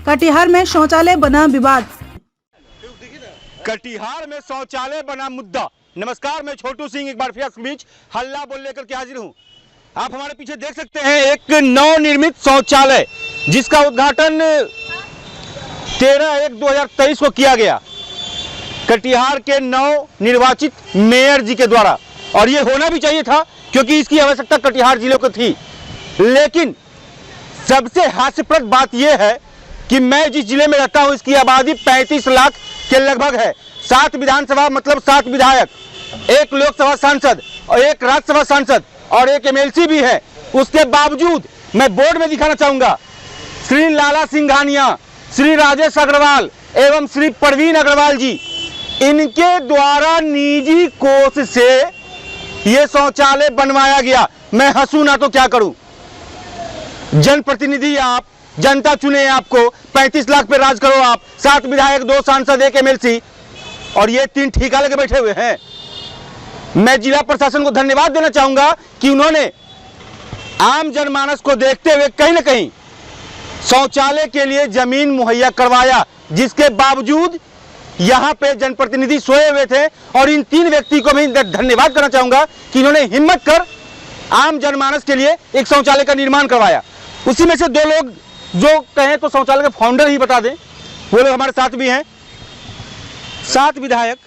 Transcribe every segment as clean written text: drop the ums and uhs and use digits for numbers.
कटिहार में शौचालय बना विवाद। कटिहार में शौचालय बना मुद्दा। नमस्कार, मैं छोटू सिंह एक बार फिर इस बीच हल्ला बोल लेकर के हाजिर हूं। आप हमारे पीछे देख सकते हैं एक नवनिर्मित शौचालय जिसका उद्घाटन 13/1/2023 को किया गया कटिहार के नव निर्वाचित मेयर जी के द्वारा, और ये होना भी चाहिए था क्योंकि इसकी आवश्यकता कटिहार जिले को थी। लेकिन सबसे हास्यप्रद बात यह है कि मैं जिस जिले में रहता हूं इसकी आबादी 35 लाख के लगभग है। 7 विधानसभा मतलब 7 विधायक, 1 लोकसभा सांसद और 1 राज्यसभा सांसद और 1 MLC भी है। उसके बावजूद मैं बोर्ड में दिखाना चाहूंगा, श्री लाला सिंघानिया, श्री राजेश अग्रवाल एवं श्री प्रवीण अग्रवाल जी, इनके द्वारा निजी कोष से यह शौचालय बनवाया गया। मैं हंसू ना तो क्या करूं। जनप्रतिनिधि आप, जनता चुने आपको, 35 लाख पे राज करो आप, 7 विधायक, 2 सांसद, 1 MLC और ये 3 ठेका लेके बैठे हुए हैं। मैं जिला प्रशासन को धन्यवाद देना चाहूंगा कि उन्होंने आम जनमानस को देखते हुए कहीं ना कहीं शौचालय के लिए जमीन मुहैया करवाया, जिसके बावजूद यहां पे जनप्रतिनिधि सोए हुए थे। और इन 3 व्यक्ति को भी धन्यवाद करना चाहूंगा कि इन्होंने हिम्मत कर आम जनमानस के लिए एक शौचालय का निर्माण करवाया। उसी में से 2 लोग जो कहें तो शौचालय के फाउंडर ही बता दें, वो लोग हमारे साथ भी हैं। 7 विधायक,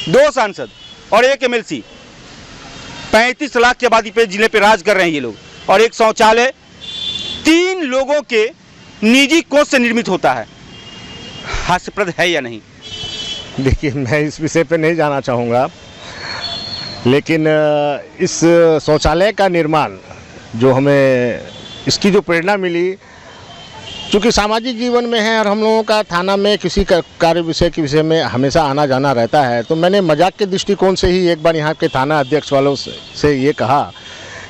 2 सांसद और 1 MLC, 35 लाख की आबादी पे जिले पे राज कर रहे हैं ये लोग, और एक शौचालय 3 लोगों के निजी कोष से निर्मित होता है। हास्यप्रद है या नहीं? देखिए, मैं इस विषय पे नहीं जाना चाहूँगा, लेकिन इस शौचालय का निर्माण जो हमें इसकी जो प्रेरणा मिली, चूँकि सामाजिक जीवन में है और हम लोगों का थाना में किसी कार्य विषय के विषय में हमेशा आना जाना रहता है, तो मैंने मजाक के दृष्टिकोण से ही एक बार यहाँ के थाना अध्यक्ष वालों से ये कहा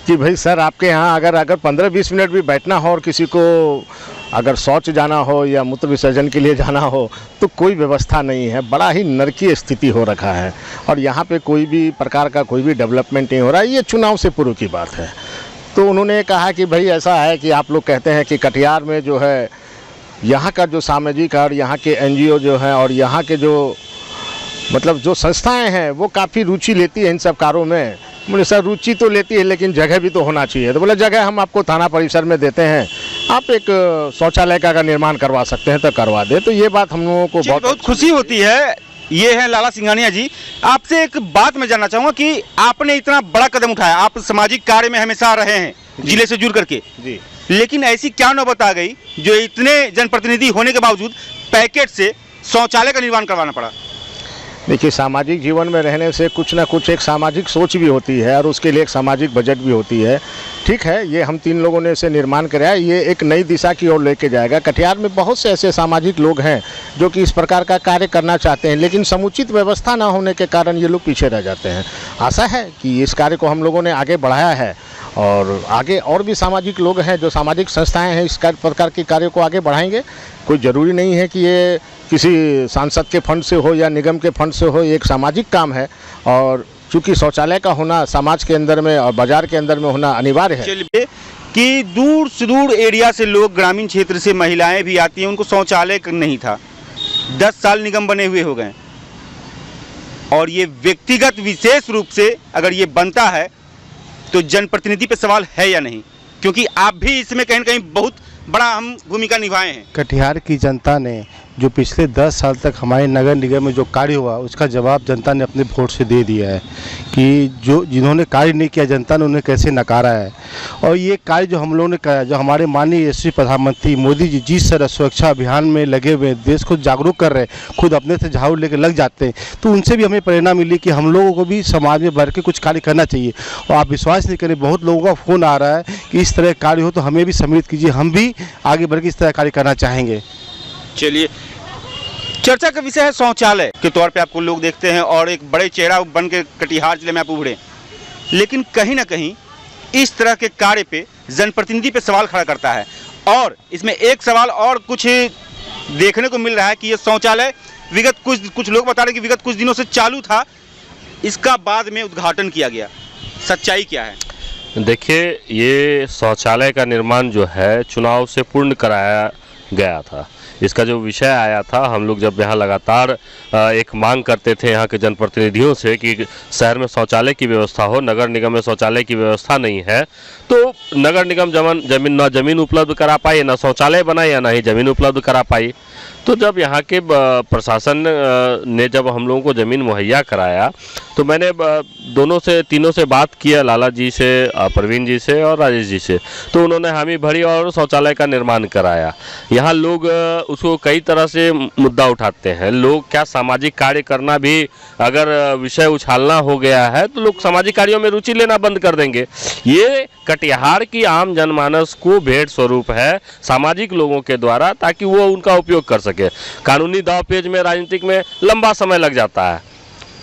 कि भाई सर, आपके यहाँ अगर 15-20 मिनट भी बैठना हो और किसी को अगर शौच जाना हो या मूत्र विसर्जन के लिए जाना हो तो कोई व्यवस्था नहीं है। बड़ा ही नरकीय स्थिति हो रखा है और यहाँ पे कोई भी प्रकार का कोई भी डेवलपमेंट नहीं हो रहा है। ये चुनाव से पूर्व की बात है। तो उन्होंने कहा कि भाई ऐसा है कि आप लोग कहते हैं कि कटिहार में जो है यहाँ का जो सामाजिक और यहाँ के NGO जो हैं और यहाँ के जो मतलब जो संस्थाएं हैं वो काफ़ी रुचि लेती है इन सब कार्यों में। बोले सर, रुचि तो लेती है लेकिन जगह भी तो होना चाहिए। तो बोले जगह हम आपको थाना परिसर में देते हैं, आप एक शौचालय का निर्माण करवा सकते हैं तो करवा दें। तो ये बात हम लोगों को बहुत खुशी होती है। ये है लाला सिंघानिया जी। आपसे एक बात मैं जानना चाहूँगा कि आपने इतना बड़ा कदम उठाया, आप सामाजिक कार्य में हमेशा रहे हैं जिले से जुड़ करके जी, लेकिन ऐसी क्या नौबत आ गई जो इतने जनप्रतिनिधि होने के बावजूद पैकेट से शौचालय का निर्माण करवाना पड़ा? देखिए, सामाजिक जीवन में रहने से कुछ ना कुछ एक सामाजिक सोच भी होती है और उसके लिए एक सामाजिक बजट भी होती है। ठीक है, ये हम 3 लोगों ने इसे निर्माण कराया, ये एक नई दिशा की ओर लेके जाएगा। कटिहार में बहुत से ऐसे सामाजिक लोग हैं जो कि इस प्रकार का कार्य करना चाहते हैं, लेकिन समुचित व्यवस्था ना होने के कारण ये लोग पीछे रह जाते हैं। आशा है कि इस कार्य को हम लोगों ने आगे बढ़ाया है और आगे और भी सामाजिक लोग हैं जो सामाजिक संस्थाएं हैं इस प्रकार के कार्य को आगे बढ़ाएंगे। कोई ज़रूरी नहीं है कि ये किसी सांसद के फंड से हो या निगम के फंड से हो, ये एक सामाजिक काम है और चूँकि शौचालय का होना समाज के अंदर में और बाजार के अंदर में होना अनिवार्य है। चलिए कि दूर सुदूर एरिया से लोग, ग्रामीण क्षेत्र से महिलाएं भी आती हैं, उनको शौचालय नहीं था। 10 साल निगम बने हुए हो गए और ये व्यक्तिगत विशेष रूप से अगर ये बनता है तो जनप्रतिनिधि पे सवाल है या नहीं, क्योंकि आप भी इसमें कहीं ना कहीं बहुत बड़ा हम भूमिका निभाए हैं। कटिहार की जनता ने जो पिछले 10 साल तक हमारे नगर निगम में जो कार्य हुआ उसका जवाब जनता ने अपने वोट से दे दिया है कि जो जिन्होंने कार्य नहीं किया जनता ने उन्हें कैसे नकारा है। और ये कार्य जो हम लोगों ने किया, जो हमारे माननीय यशस्वी प्रधानमंत्री मोदी जी जिस तरह सुरक्षा अभियान में लगे हुए देश को जागरूक कर रहे हैं, खुद अपने से झाड़ू लेकर लग जाते हैं, तो उनसे भी हमें प्रेरणा मिली कि हम लोगों को भी समाज में बढ़ के कुछ कार्य करना चाहिए। और आप विश्वास नहीं करें, बहुत लोगों का फ़ोन आ रहा है कि इस तरह कार्य हो तो हमें भी सम्मिलित कीजिए, हम भी आगे बढ़ के इस तरह कार्य करना चाहेंगे। चलिए, चर्चा का विषय है शौचालय के तौर पे आपको लोग देखते हैं और एक बड़े चेहरा बन के कटिहार जिले में आप उभरे, लेकिन कहीं ना कहीं इस तरह के कार्य पे जनप्रतिनिधि पे सवाल खड़ा करता है। और इसमें एक सवाल और कुछ देखने को मिल रहा है कि ये शौचालय विगत कुछ लोग बता रहे हैं कि विगत कुछ दिनों से चालू था, इसका बाद में उद्घाटन किया गया। सच्चाई क्या है? देखिए, ये शौचालय का निर्माण जो है चुनाव से पूर्ण कराया गया था। इसका जो विषय आया था, हम लोग जब यहाँ लगातार एक मांग करते थे यहाँ के जनप्रतिनिधियों से कि शहर में शौचालय की व्यवस्था हो, नगर निगम में शौचालय की व्यवस्था नहीं है, तो नगर निगम जमीन उपलब्ध करा पाई, ना शौचालय बनाए या ना ही ज़मीन उपलब्ध करा पाई। तो जब यहाँ के प्रशासन ने जब हम लोगों को ज़मीन मुहैया कराया, तो मैंने तीनों से बात किया, लाला जी से, प्रवीण जी से और राजेश जी से, तो उन्होंने हामी भरी और शौचालय का निर्माण कराया। यहाँ लोग उसको कई तरह से मुद्दा उठाते हैं। लोग क्या सामाजिक कार्य करना भी अगर विषय उछालना हो गया है तो लोग सामाजिक कार्यों में रुचि लेना बंद कर देंगे। ये कटिहार की आम जनमानस को भेंट स्वरूप है सामाजिक लोगों के द्वारा, ताकि वो उनका उपयोग कर सके। कानूनी दावपेच में, राजनीतिक में लंबा समय लग जाता है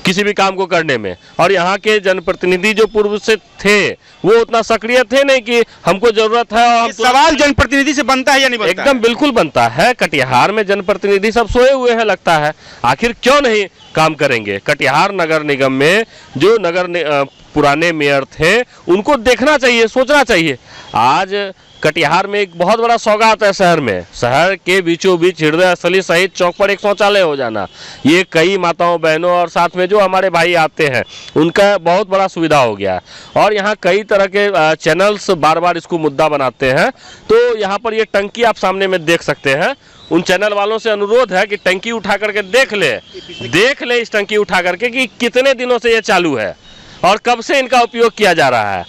किसी भी काम को करने में, और यहाँ के जनप्रतिनिधि जो पूर्व से थे वो उतना सक्रिय थे नहीं कि हमको जरूरत है। और सवाल जनप्रतिनिधि से बनता है या नहीं बनता? एकदम बिल्कुल बनता है। कटिहार में जनप्रतिनिधि सब सोए हुए हैं लगता है, आखिर क्यों नहीं काम करेंगे? कटिहार नगर निगम में जो पुराने मेयर थे उनको देखना चाहिए, सोचना चाहिए। आज कटिहार में एक बहुत बड़ा सौगात है शहर में, शहर के बीचों बीच हृदय स्थली सहित चौक पर एक शौचालय हो जाना, ये कई माताओं बहनों और साथ में जो हमारे भाई आते हैं उनका बहुत बड़ा सुविधा हो गया है। और यहाँ कई तरह के चैनल्स बार बार इसको मुद्दा बनाते हैं। तो यहाँ पर ये टंकी आप सामने में देख सकते हैं। उन चैनल वालों से अनुरोध है कि टंकी उठा करके देख ले इस टंकी उठा करके कि कितने दिनों से ये चालू है और कब से इनका उपयोग किया जा रहा है।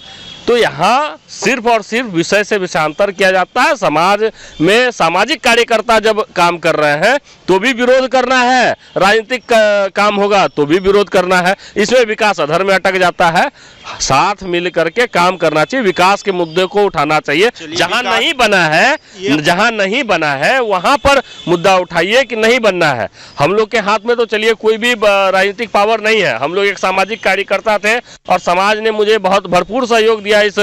तो यहाँ सिर्फ और सिर्फ विषय से विषयांतर किया जाता है। समाज में सामाजिक कार्यकर्ता जब काम कर रहे हैं तो भी विरोध करना है, राजनीतिक काम होगा तो भी विरोध करना है। इसमें विकास अधर में अटक जाता है। साथ मिल करके काम करना चाहिए, विकास के मुद्दे को उठाना चाहिए। जहाँ नहीं बना है वहाँ पर मुद्दा उठाइए कि नहीं बनना है। हम लोग के हाथ में तो चलिए कोई भी राजनीतिक पावर नहीं है, हम लोग एक सामाजिक कार्यकर्ता थे और समाज ने मुझे बहुत भरपूर सहयोग दिया इस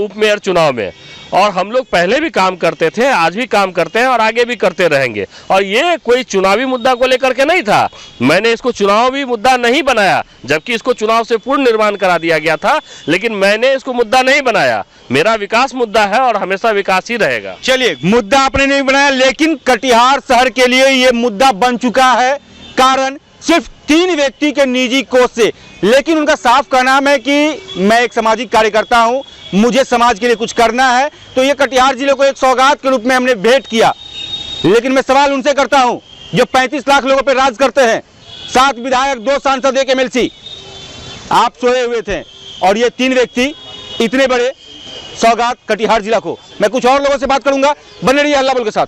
उप मेयर चुनाव में, और हम लोग पहले भी काम करते थे, आज भी काम करते हैं और आगे भी करते रहेंगे। और ये कोई चुनावी मुद्दा को लेकर के नहीं था, मैंने इसको चुनावी मुद्दा नहीं बनाया, जबकि इसको चुनाव से पूर्ण निर्माण करा दिया गया था, लेकिन मैंने इसको मुद्दा नहीं बनाया। मेरा विकास मुद्दा है और हमेशा विकास ही रहेगा। चलिए, मुद्दा आपने नहीं बनाया, लेकिन कटिहार शहर के लिए ये मुद्दा बन चुका है। कारण सिर्फ 3 व्यक्ति के निजी कोष से, लेकिन उनका साफ कहना है कि मैं एक सामाजिक कार्यकर्ता हूं, मुझे समाज के लिए कुछ करना है। तो ये कटिहार जिले को एक सौगात के रूप में हमने भेंट किया। लेकिन मैं सवाल उनसे करता हूं जो 35 लाख लोगों पर राज करते हैं, 7 विधायक, 2 सांसद, 1 MLC। आप सोए हुए थे और ये 3 व्यक्ति इतने बड़े सौगात कटिहार जिला को। मैं कुछ और लोगों से बात करूंगा, बने रहिए अल्लाह बोल के साथ।